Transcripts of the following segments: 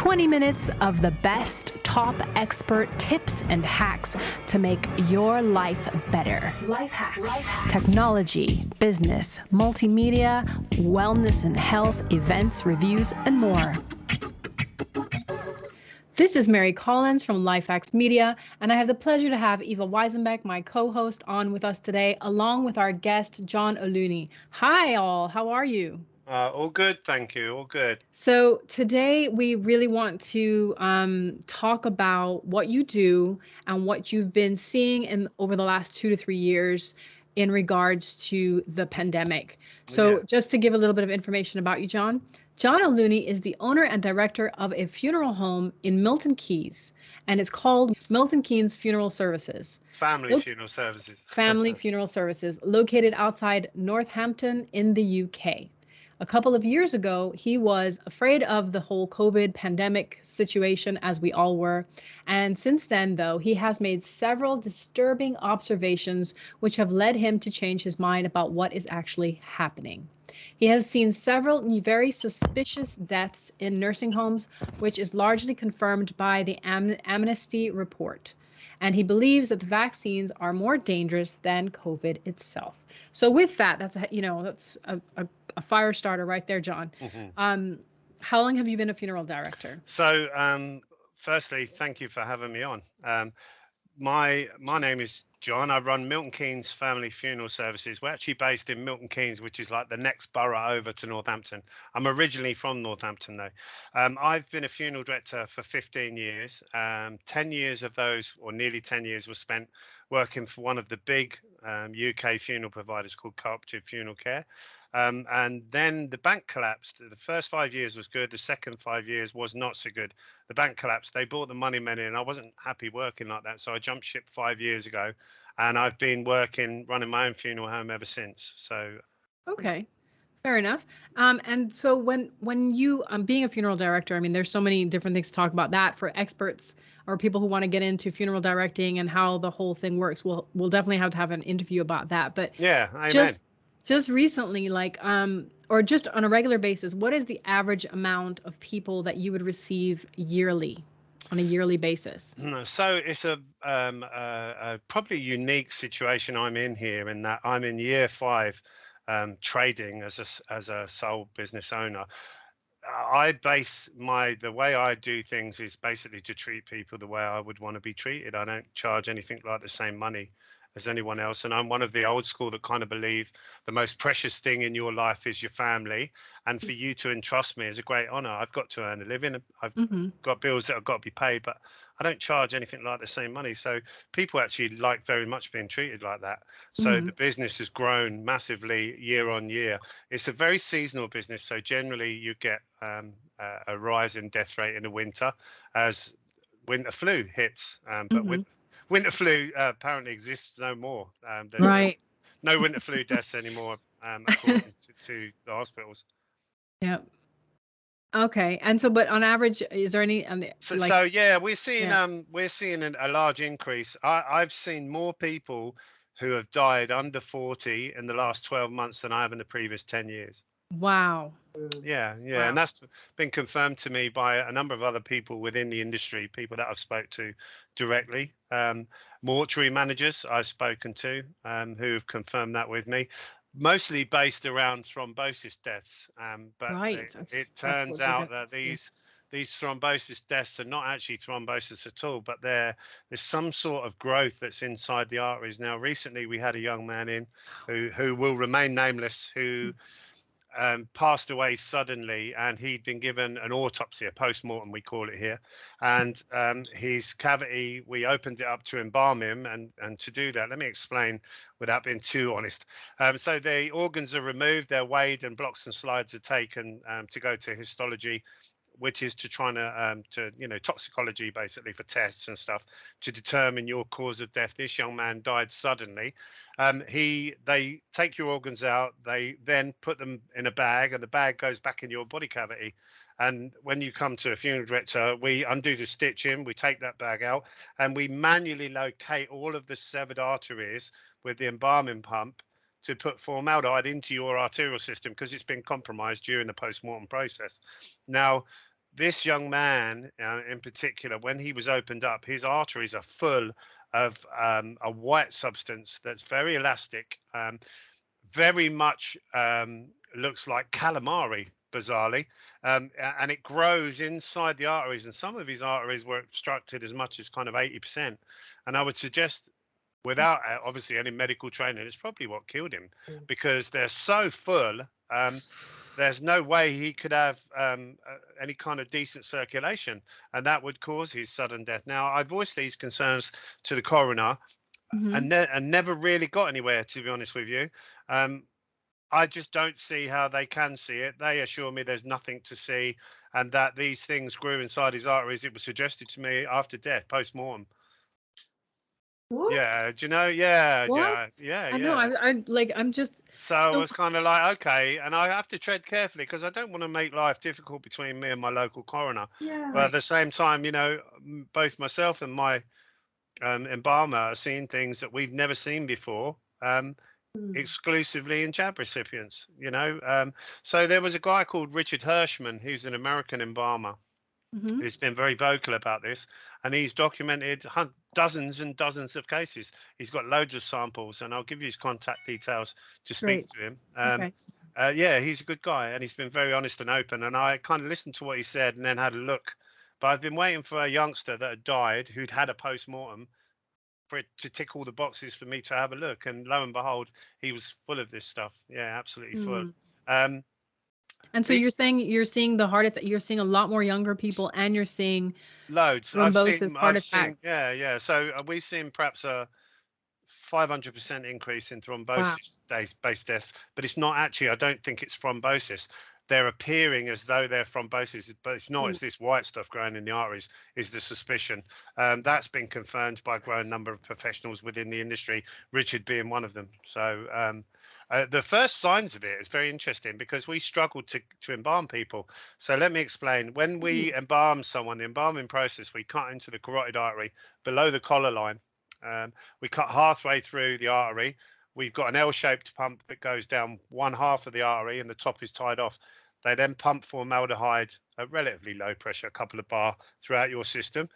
20 minutes of the best top expert tips and hacks to make your life better. Life hacks. Technology, business, multimedia, wellness and health, events, reviews, and more. This is Mary Collins from Life Hacks Media, and I have the pleasure to have Eva Weisenbeck, my co-host, on with us today, along with our guest, John O'Looney. Hi, all. How are you? All good, thank you. All good. So today we really want to talk about what you do and what you've been seeing over the last 2 to 3 years in regards to the pandemic. So just to give a little bit of information about you, John O'Looney is the owner and director of a funeral home in Milton Keynes, and it's called Milton Keynes Funeral Services. Family Funeral Services. Family Funeral Services, located outside Northampton in the UK. A couple of years ago, he was afraid of the whole COVID pandemic situation, as we all were. And since then, though, he has made several disturbing observations which have led him to change his mind about what is actually happening. He has seen several very suspicious deaths in nursing homes, which is largely confirmed by the Amnesty report. And he believes that the vaccines are more dangerous than COVID itself. So with that, that's a fire starter right there, John. Mm-hmm. How long have you been a funeral director? So, firstly, thank you for having me on. My name is John. I run Milton Keynes Family Funeral Services. We're actually based in Milton Keynes, which is like the next borough over to Northampton. I'm originally from Northampton, though. I've been a funeral director for 15 years. 10 years of those, or nearly 10 years, were spent working for one of the big UK funeral providers called Cooperative Funeral Care. And then the bank collapsed. The first 5 years was good. The second 5 years was not so good. The bank collapsed. They bought the money men in. I wasn't happy working like that. So I jumped ship 5 years ago, and I've been running my own funeral home ever since. So. Okay. Fair enough. And so when you, being a funeral director, I mean, there's so many different things to talk about that for experts or people who want to get into funeral directing and how the whole thing works. We'll definitely have to have an interview about that. But yeah, amen. Just recently, or just on a regular basis, what is the average amount of people that you would receive yearly, on a yearly basis? So it's a probably unique situation I'm in here, in that I'm in year 5, trading as a sole business owner. I base the way I do things is basically to treat people the way I would want to be treated. I don't charge anything like the same money as anyone else, and I'm one of the old school that kind of believe the most precious thing in your life is your family, and for you to entrust me is a great honor. I've got to earn a living. I've got bills that have got to be paid, but I don't charge anything like the same money. So people actually like very much being treated like that. So the business has grown massively year on year. It's a very seasonal business, so generally you get a rise in death rate in the winter as winter flu hits, but winter flu apparently exists no more. There's right. no winter flu deaths anymore, according to the hospitals. Yep. Okay. And so, but on average, is there any? So yeah, we're seeing a large increase. I've seen more people who have died under 40 in the last 12 months than I have in the previous 10 years. Wow. Yeah. Wow. And that's been confirmed to me by a number of other people within the industry, people that I've spoke to directly. Mortuary managers I've spoken to who have confirmed that with me, mostly based around thrombosis deaths. But it turns out that these thrombosis deaths are not actually thrombosis at all, but there's some sort of growth that's inside the arteries. Now, recently we had a young man in who will remain nameless, who passed away suddenly, and he'd been given an autopsy, a post-mortem we call it here, and his cavity, we opened it up to embalm him, and to do that, let me explain without being too honest. So the organs are removed, they're weighed, and blocks and slides are taken to go to histology, which is to try to toxicology basically for tests and stuff to determine your cause of death. This young man died suddenly. They take your organs out, they then put them in a bag, and the bag goes back in your body cavity. And when you come to a funeral director, we undo the stitching, we take that bag out, and we manually locate all of the severed arteries with the embalming pump to put formaldehyde into your arterial system because it's been compromised during the post-mortem process. Now, this young man in particular, when he was opened up, his arteries are full of a white substance that's very elastic, very much looks like calamari, bizarrely, and it grows inside the arteries. And some of his arteries were obstructed as much as kind of 80%. And I would suggest, without obviously any medical training, it's probably what killed him, because they're so full. There's no way he could have any kind of decent circulation, and that would cause his sudden death. Now, I voiced these concerns to the coroner, Hmm. and never really got anywhere, to be honest with you. I just don't see how they can see it. They assure me there's nothing to see, and that these things grew inside his arteries. It was suggested to me after death, post mortem. What? Yeah, do you know? Yeah, What? yeah, yeah, I know. yeah. I'm like, I'm just So I so. was kind of like, okay, and I have to tread carefully because I don't want to make life difficult between me and my local coroner. Yeah. But at Right. the same time, both myself and my embalmer are seeing things that we've never seen before. Mm. Exclusively in jab recipients. So there was a guy called Richard Hirschman, who's an American embalmer, Hmm. who's been very vocal about this, and he's documented dozens and dozens of cases. He's got loads of samples, and I'll give you his contact details to speak Great. to him. Okay. Yeah, he's a good guy, and he's been very honest and open, and I kind of listened to what he said and then had a look. But I've been waiting for a youngster that had died, who'd had a post-mortem, for it to tick all the boxes for me to have a look, and lo and behold, he was full of this stuff. Yeah, absolutely full. Mm. um And so these you're saying you're seeing the heart attack, you're seeing a lot more younger people, and you're seeing Loads i've thrombosis, seen heart i've attacks. seen yeah. So we've seen perhaps a 500% increase in Wow. thrombosis based deaths, but it's not actually. I don't think it's thrombosis. They're appearing as though they're thrombosis, but it's not. Mm. It's this white stuff growing in the arteries, is the suspicion. That's been confirmed by a growing number of professionals within the industry, Richard being one of them. So the first signs of it is very interesting because we struggled to embalm people. So let me explain. When we embalm someone, the embalming process, we cut into the carotid artery below the collar line. We cut halfway through the artery. We've got an L-shaped pump that goes down one half of the artery and the top is tied off. They then pump formaldehyde at relatively low pressure, a couple of bar throughout your system.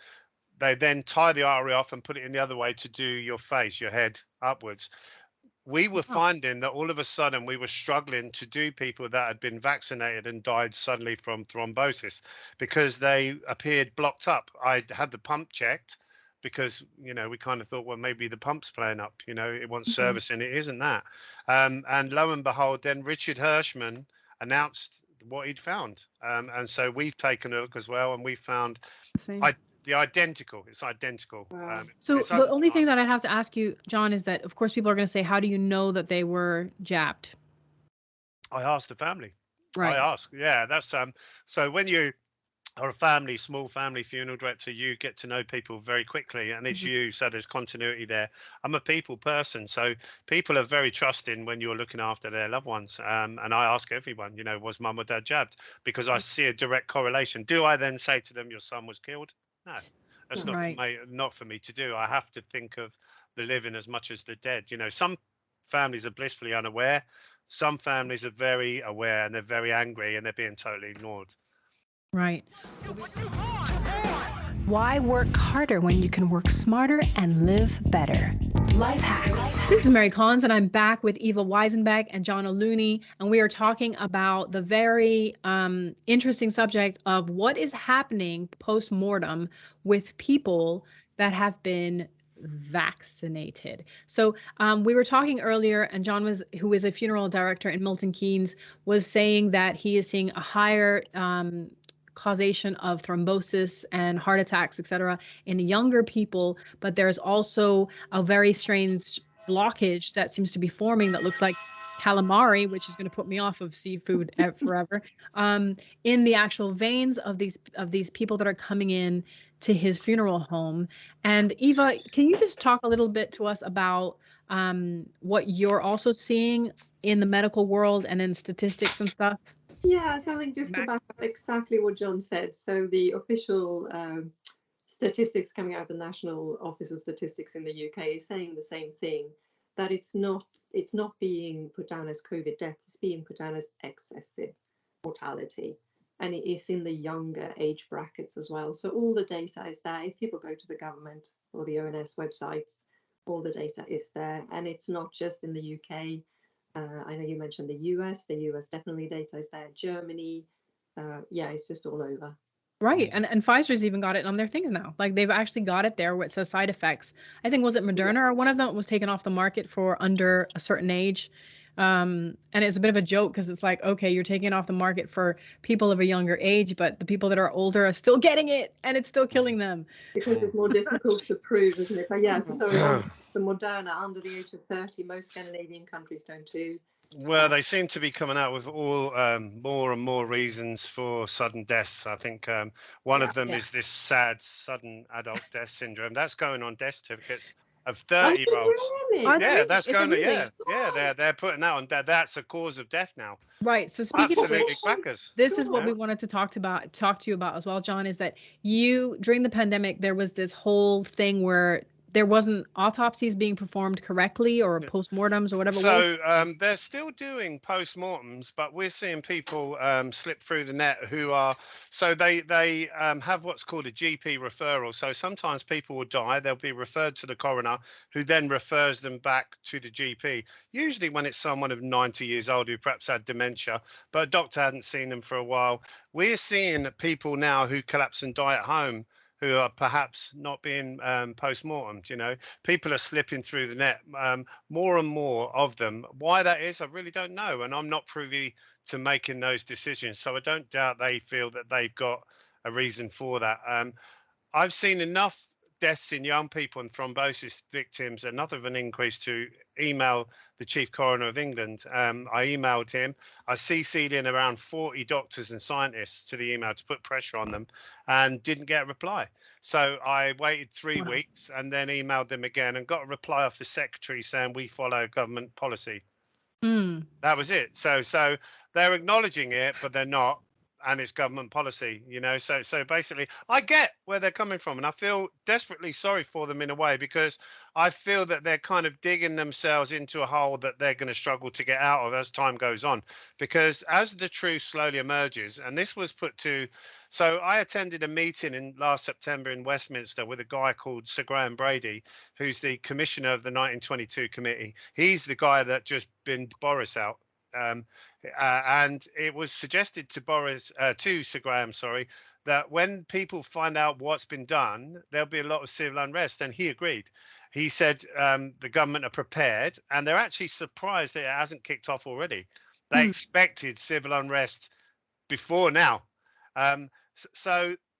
They then tie the artery off and put it in the other way to do your face, your head upwards. We were Wow. finding that all of a sudden we were struggling to do people that had been vaccinated and died suddenly from thrombosis because they appeared blocked up. I had the pump checked because we kind of thought, well, maybe the pump's playing up, it wants Mhm. servicing, it isn't that. And lo and behold, then Richard Hirschman announced what he'd found, and so we've taken a look as well, and we found Same. I, it's identical. Wow. So It's the only thing undeniable. that I have to ask you, John, is that of course people are going to say, how do you know that they were jabbed? I asked the family. I Right. ask, yeah, that's so when you are a small family funeral director, you get to know people very quickly, and it's Mhm. you, so there's continuity there. I'm a people person, so people are very trusting when you're looking after their loved ones. And I ask everyone, was mum or dad jabbed? Because I see a direct correlation. Do I then say to them, your son was killed? No, that's No. Right. not for me to do. I have to think of the living as much as the dead. Some families are blissfully unaware. Some families are very aware and they're very angry and they're being totally ignored. Right. Why work harder when you can work smarter and live better? Life hacks. This is Mary Collins, and I'm back with Eva Weisenbeck and John O'Looney, and we are talking about the very interesting subject of what is happening post-mortem with people that have been vaccinated. So we were talking earlier, and John who is a funeral director in Milton Keynes, was saying that he is seeing a higher causation of thrombosis and heart attacks, et cetera, in younger people, but there's also a very strange blockage that seems to be forming that looks like calamari, which is going to put me off of seafood forever, in the actual veins of these people that are coming in to his funeral home. And Eva, can you just talk a little bit to us about what you're also seeing in the medical world and in statistics and stuff? Yeah, so I think just to back up exactly what John said. So the official statistics coming out of the National Office of Statistics in the UK is saying the same thing, that it's not being put down as COVID deaths, it's being put down as excessive mortality. and it is in the younger age brackets as well. So all the data is there. If people go to the government or the ONS websites, all the data is there, and it's not just in the UK. I know you mentioned the US. The US definitely data is there. Germany, yeah, it's just all over. Right. And Pfizer's even got it on their things now. Like they've actually got it there where it says side effects. I think was it Moderna or one of them was taken off the market for under a certain age. And it's a bit of a joke because it's like, okay, you're taking it off the market for people of a younger age, but the people that are older are still getting it and it's still killing them. Because it's more difficult to prove, isn't it? But yeah, so Moderna under the age of 30, most Scandinavian countries don't do. Well, they seem to be coming out with all more and more reasons for sudden deaths. I think one of them is this sad sudden adult death syndrome. That's going on death certificates of 30-year-olds. Really? Yeah, that's going to, yeah. They're putting that on. That's a cause of death now. Right. So speaking of which, crackers. This is what we wanted to talk to you about as well, John, is that you, during the pandemic, there was this whole thing where there wasn't autopsies being performed correctly or postmortems or whatever it was. So they're still doing postmortems, but we're seeing people slip through the net who are, so they have what's called a GP referral. So sometimes people will die, they'll be referred to the coroner, who then refers them back to the GP, usually when it's someone of 90 years old who perhaps had dementia, but a doctor hadn't seen them for a while. We're seeing people now who collapse and die at home, who are perhaps not being post-mortemed. You know, people are slipping through the net, more and more of them. Why that is, I really don't know, and I'm not privy to making those decisions, so I don't doubt they feel that they've got a reason for that. I've seen enough deaths in young people and thrombosis victims, enough of an increase to email the Chief Coroner of England. I emailed him. I CC'd in around 40 doctors and scientists to the email to put pressure on them and didn't get a reply. So I waited 3 weeks and then emailed them again and got a reply off the secretary saying we follow government policy. That was it. So they're acknowledging it, but they're not. And it's government policy, you know, so basically I get where they're coming from, and I feel desperately sorry for them in a way, because I feel that they're kind of digging themselves into a hole that they're going to struggle to get out of as time goes on, because as the truth slowly emerges, and this was put to, so I attended a meeting in last September in Westminster with a guy called Sir Graham Brady, who's the commissioner of the 1922 committee. He's the guy that just binned Boris out. And it was suggested to Sir Graham, that when people find out what's been done, there'll be a lot of civil unrest. And he agreed. He said the government are prepared, and they're actually surprised that it hasn't kicked off already. They expected civil unrest before now.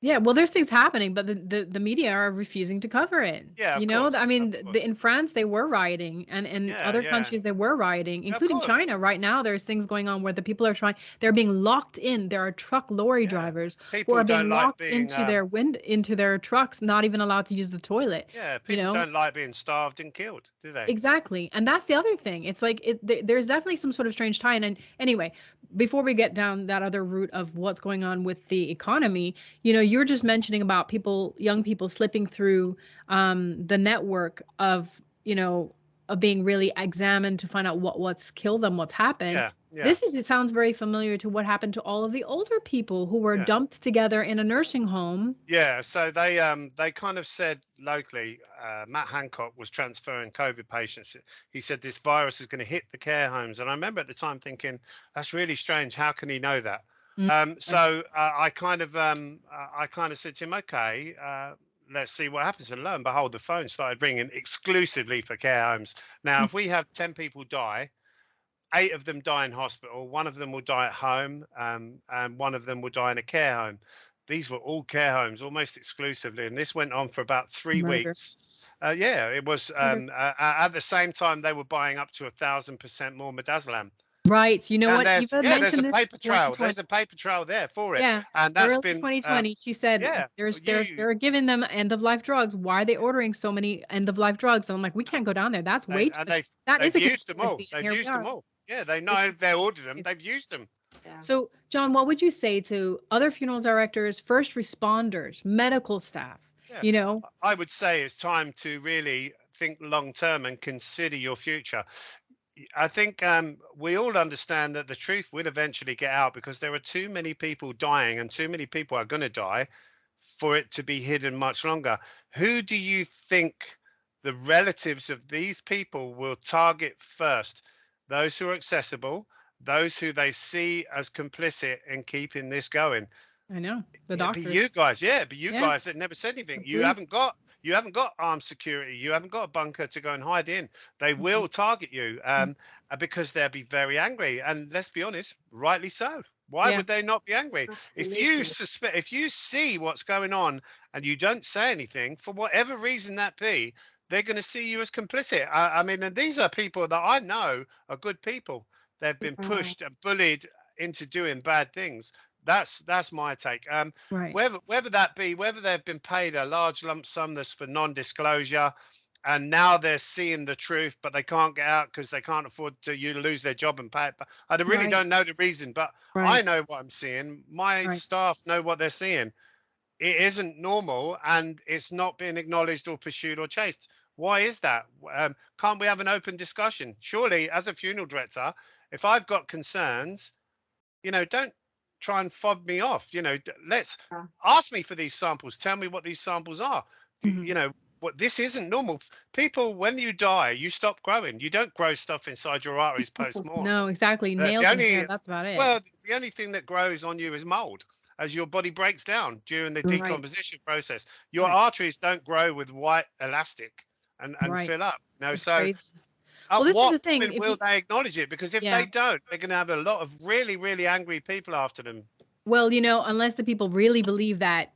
Yeah, well, there's things happening, but the media are refusing to cover it. Yeah, you know, course, I mean, in France they were rioting, and in other countries they were rioting, including China. Right now, there's things going on where the people are they're being locked in. There are truck lorry drivers who are being locked into their trucks, not even allowed to use the toilet. Yeah, people don't like being starved and killed, do they? Exactly, and that's the other thing. It's like there's definitely some sort of strange tie. And anyway, before we get down that other route of what's going on with the economy, you know, you're just mentioning about young people slipping through the network of, you know, of being really examined to find out what's killed them, what's happened. Yeah. It sounds very familiar to what happened to all of the older people who were dumped together in a nursing home. Yeah, so they kind of said locally, Matt Hancock was transferring COVID patients. He said this virus is going to hit the care homes, and I remember at the time thinking, that's really strange. How can he know that? So I kind of said to him, okay, let's see what happens. And lo and behold, the phone started ringing exclusively for care homes. Now, if we have 10 people die, 8 of them die in hospital, 1 of them will die at home, and 1 of them will die in a care home. These were all care homes, almost exclusively, and this went on for about 3 weeks. It was at the same time they were buying up to 1,000% more midazolam. Right. You know what? There's a paper trail. There's a paper trail there for it. Yeah. And that's early been 2020. She said they're giving them end of life drugs. Why are they ordering so many end of life drugs? And I'm like, we can't go down there. That's way too much. They've used them all. They've used them all. Yeah, they know they ordered them. They've used them. Yeah. So, John, what would you say to other funeral directors, first responders, medical staff? Yeah. You know, I would say it's time to really think long term and consider your future. I think we all understand that the truth will eventually get out, because there are too many people dying and too many people are going to die for it to be hidden much longer. Who do you think the relatives of these people will target first? Those who are accessible, those who they see as complicit in keeping this going. I know. The It'd be you doctors. guys, yeah, but you Yeah. guys that never said anything. The police. You haven't got armed security. You haven't got a bunker to go and hide in. They Mhm. will target you, because they'll be very angry. And let's be honest, rightly so. Why Yeah. would they not be angry? If you Absolutely. suspect, if you see what's going on and you don't say anything, for whatever reason that be, they're going to see you as complicit. I mean, and these are people that I know are good people. They've been Uh, pushed and bullied into doing bad things. That's my take. Right. Whether that be whether they've been paid a large lump sum that's for non-disclosure, and now they're seeing the truth, but they can't get out because they can't afford to you lose their job and pay it. But I really Right. don't know the reason, but I Right. know what I'm seeing. My Right. staff know what they're seeing. It isn't normal, and it's not being acknowledged or pursued or chased. Why is that? Can't we have an open discussion? Surely, as a funeral director, if I've got concerns, don't try and fob me off. Let's uh, ask me for these samples. Tell me what these samples are. You, Mhm. you know, what this isn't normal. People, when you die, you stop growing. You don't grow stuff inside your arteries post-mortem. No, exactly. The Nails and hair. only, That's about it. well, the only thing that grows on you is mold as your body breaks down during the Right. decomposition process. Your Right. arteries don't grow with white elastic and Right. fill up. It's So crazy. at Well, this is the what thing. point If you, will they acknowledge it? Because if yeah. they don't, they're going to have a lot of really, really angry people after them. Well, unless the people really believe that,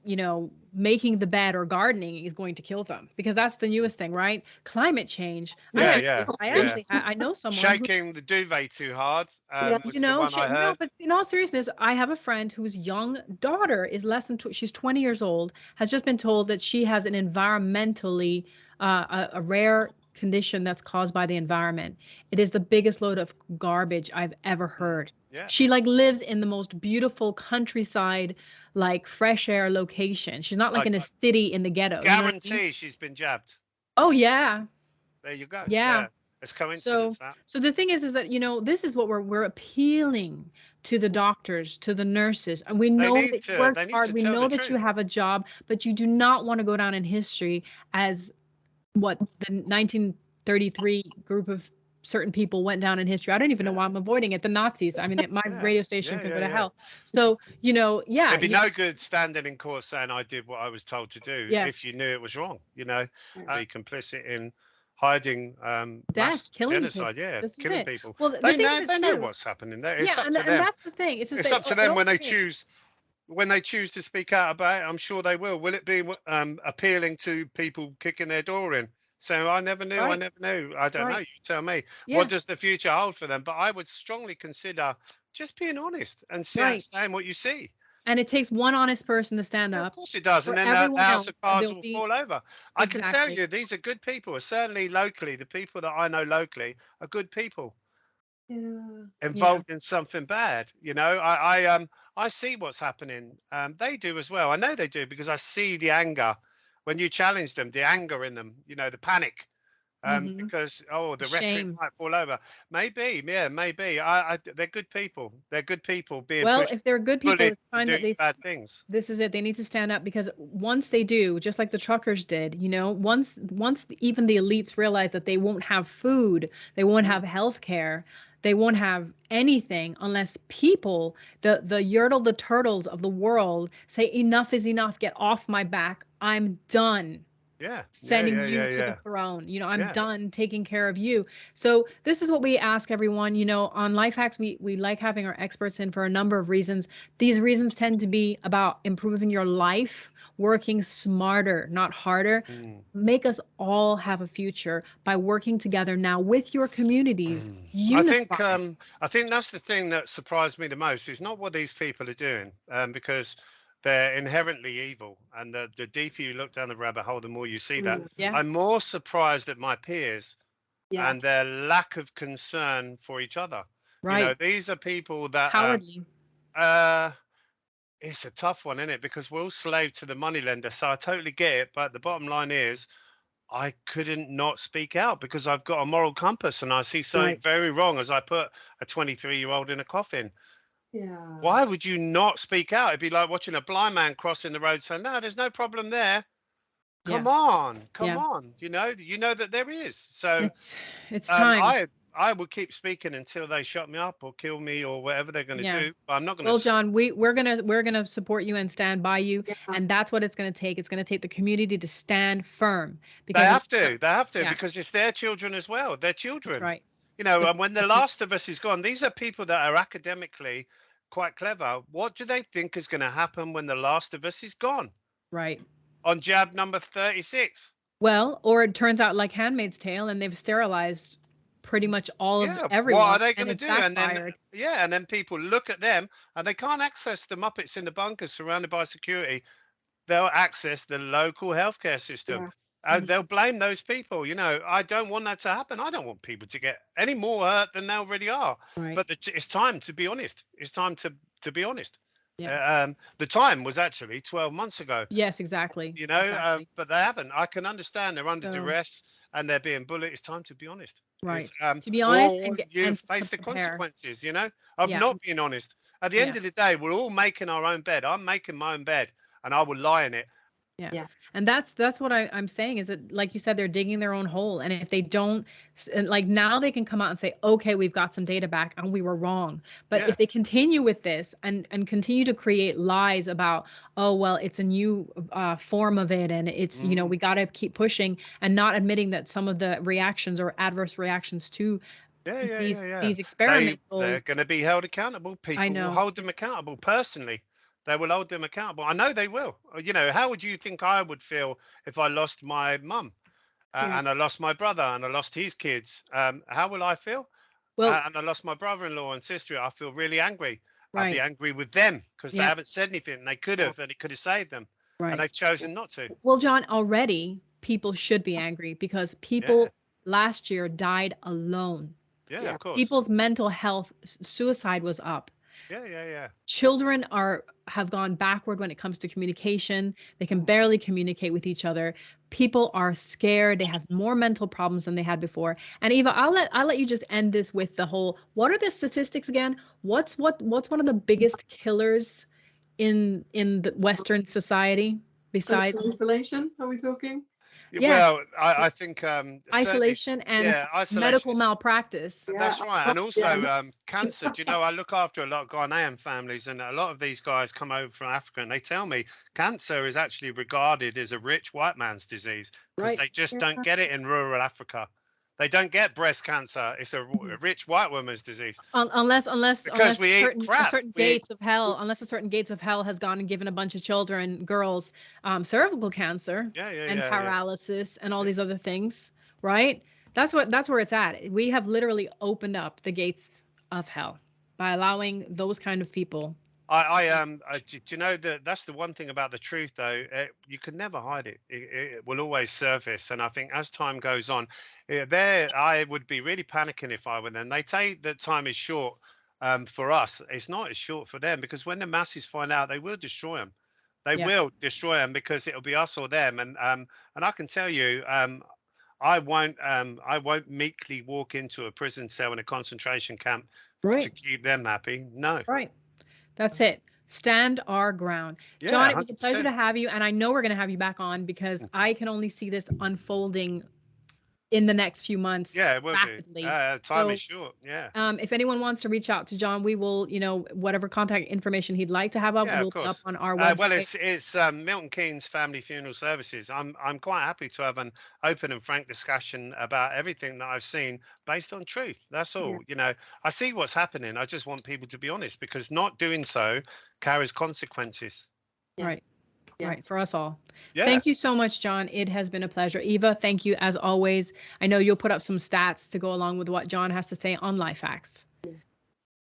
making the bed or gardening is going to kill them, because that's the newest thing, right? Climate change. I Yeah, yeah. actually, yeah, I yeah. actually, I know someone who, Shaking the duvet too hard Yeah. was the one I no, heard. but in all seriousness, I have a friend whose young daughter is less than, she's 20 years old, has just been told that she has an environmentally, a rare condition that's caused by the environment. It is the biggest load of garbage I've ever Mm, heard. yeah, She like lives in the most beautiful countryside, like fresh air location. She's not like I in a city in the ghetto. You know what I mean? guarantee she's been jabbed. Oh yeah, There you go. yeah. Yeah, it's So, coincidence that. so the thing is that this is what we're appealing to the doctors, to the nurses, and we They know need that you to. worked They need hard. to We tell the know that you truth. have a job, but you do not want to go down in history as what the 1933 group of certain people went down in history. I don't even know Yeah, why I'm avoiding it. The Nazis. I mean, my yeah, radio station yeah, can go yeah, to yeah. hell. So, yeah, It'd be no good standing in court saying I did what I was told to do yeah, if you knew it was wrong. Yeah. Be complicit in hiding death, mass killing people. genocide. Yeah, This is killing it. people. Well, the They thing know. is They know too. what's happening there. It's Yeah, up and to and them. that's the thing. It's just It's that up to it them when only they takes. choose. When they choose to speak out about it, I'm sure they will. Will it be appealing to people kicking their door in, saying, I never knew, I Right, never knew? I don't know. right. You tell me. What Yeah, does the future hold for them? But I would strongly consider just being honest and right. saying what you see. And it takes one honest person to stand Yeah, of up course it does. And for then the everyone house else, of and cards there'll will be fall over. I can tell exactly. you, these are good people. Certainly locally, the people that I know locally are good people Yeah. Yeah, involved in something bad. I see what's happening. They do as well. I know they do because I see the anger when you challenge them, the anger in them, the panic. hmm Because the the rhetoric shame. might fall over. Maybe, yeah, maybe. They're good people. They're good people being Well, pushed, if they're good people, bullied it's to time do that bad things. this is it. They need to stand up, because once they do, just like the truckers did, once even the elites realize that they won't have food, they won't Mm, have health care, they won't have anything unless people, the Yertle the turtles of the world, say enough is enough, get off my back, I'm done yeah, yeah, sending yeah, you yeah, to the yeah, throne. I'm yeah. done taking care of you. So this is what we ask everyone. On Life Hacks, we like having our experts in for a number of reasons. These reasons tend to be about improving your life, working smarter, not harder. Mm. Make us all have a future by working together now with your communities, Mm. unified. I think that's the thing that surprised me the most is not what these people are doing, because they're inherently evil, and the deeper you look down the rabbit hole, the more you see that. Mm. Yeah, I'm more surprised at my peers Yeah. and their lack of concern for each other. right. These are people that Cowardly. uh, it's a tough one, isn't it? Because we're all slave to the moneylender. So I totally get it, but the bottom line is, I couldn't not speak out because I've got a moral compass and I see something Right. very wrong as I put a 23-year-old in a coffin. Yeah. Why would you not speak out? It'd be like watching a blind man crossing the road saying, no, there's no problem there. Come Yeah. on, come Yeah. on. You know that there is. So It's time. I will keep speaking until they shut me up or kill me or whatever they're going to Yeah. do. But I'm not going Well, to. John, we're gonna support you and stand by you, Yeah. and that's what it's gonna take. It's gonna take the community to stand firm They because have to, Yeah. because it's their children as well. Their that's children. right. You know, The- and when The Last of Us is gone, these are people that are academically quite clever. What do they think is going to happen when The Last of Us is gone? Right. On jab number 36. Well, or it turns out like Handmaid's Tale, and they've sterilized pretty much all of Yeah, what everyone, are they going and to it's do? And then, backfired. yeah, and then people look at them and they can't access the Muppets in the bunkers surrounded by security. They'll access the local healthcare system. Yeah. And they'll blame those people. You know, I don't want that to happen. I don't want people to get any more hurt than they already are. Right. But it's time to be honest. It's time to be honest. Yeah. The time was actually 12 months ago. Yes, exactly. You know, Exactly. but they haven't. I can understand they're under So- duress and they're being bullied. It's time to be honest. Right. It's, To be honest or and get- you and to face the prepare. consequences, you know, of Yeah. not being honest. At the end Yeah. of the day, we're all making our own bed. I'm making my own bed and I will lie in it. Yeah. And that's what I'm saying is that, like you said, they're digging their own hole. And if they don't, and like now they can come out and say, okay, we've got some data back and we were wrong. But Yeah. if they continue with this and continue to create lies about, oh, well, it's a new form of it. And it's, you know, we got to keep pushing and not admitting that some of the reactions or adverse reactions to these experiments. They're going to be held accountable. People know. will hold them accountable personally. They will hold them accountable. I know they will. You know, how would you think I would feel if I lost my mum and I lost my brother and I lost his kids? How will I feel? Well, And I lost my brother-in-law and sister. I feel really angry. I'd right. be angry with them because they Yeah. haven't said anything. And they could have, and it could have saved them. Right. And they've chosen not to. Well, John, already people should be angry because people last year died alone. Yeah, Yeah. of course. People's mental health, suicide was up. Yeah. Children have gone backward when it comes to communication. They can barely communicate with each other. People are scared. They have more mental problems than they had before. And Eva, I'll let you just end this with the whole, what are the statistics again? What's one of the biggest killers in the Western society besides Isolation, are we talking? Yeah. Well, I think certainly- isolation and isolation medical is- malpractice? That's Yeah. right. And also Yeah. cancer. Do you know, I look after a lot of Ghanaian families and a lot of these guys come over from Africa and they tell me cancer is actually regarded as a rich white man's disease because Right. they just Yeah. don't get it in rural Africa. They don't get breast cancer. It's a rich white woman's disease. Unless Because we eat certain, crap. a certain We eat- gates of hell, unless a certain gates of hell has gone and given a bunch of children, girls, cervical cancer and paralysis and all these other things, right? That's where it's at. We have literally opened up the gates of hell by allowing those kind of people. Do you know that that's the one thing about the truth though, you can never hide it. It will always surface. And I think as time goes on, I would be really panicking if I were them. They take that time is short for us. It's not as short for them because when the masses find out, they will destroy them. They will destroy them because it'll be us or them. And I can tell you, I won't meekly walk into a prison cell in a concentration camp to keep them happy. No. Right. That's it. Stand our ground. Yeah, John, it was a 100%. pleasure to have you. And I know we're going to have you back on because I can only see this unfolding in the next few months. Yeah, it will rapidly. do. Time is short. Yeah. If anyone wants to reach out to John, we will, whatever contact information he'd like to have up, we'll put up on our website. Well, it's Milton Keynes Family Funeral Services. I'm quite happy to have an open and frank discussion about everything that I've seen based on truth. That's all. Yeah. I see what's happening. I just want people to be honest because not doing so carries consequences. Yes. Right. Yeah. Right, for us all. Yeah. Thank you so much, John. It has been a pleasure. Eva, thank you as always. I know you'll put up some stats to go along with what John has to say on Life Hacks.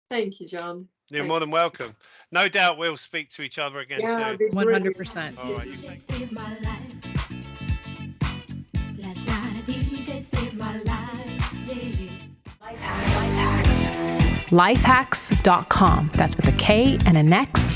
Thank you, John. You're more than welcome. No doubt we'll speak to each other again soon. this really- 100%. All right. You take Saved my life. Last night a DJ saved my life. Yeah. Lifehacks. Lifehacks.com. That's with a K and an X.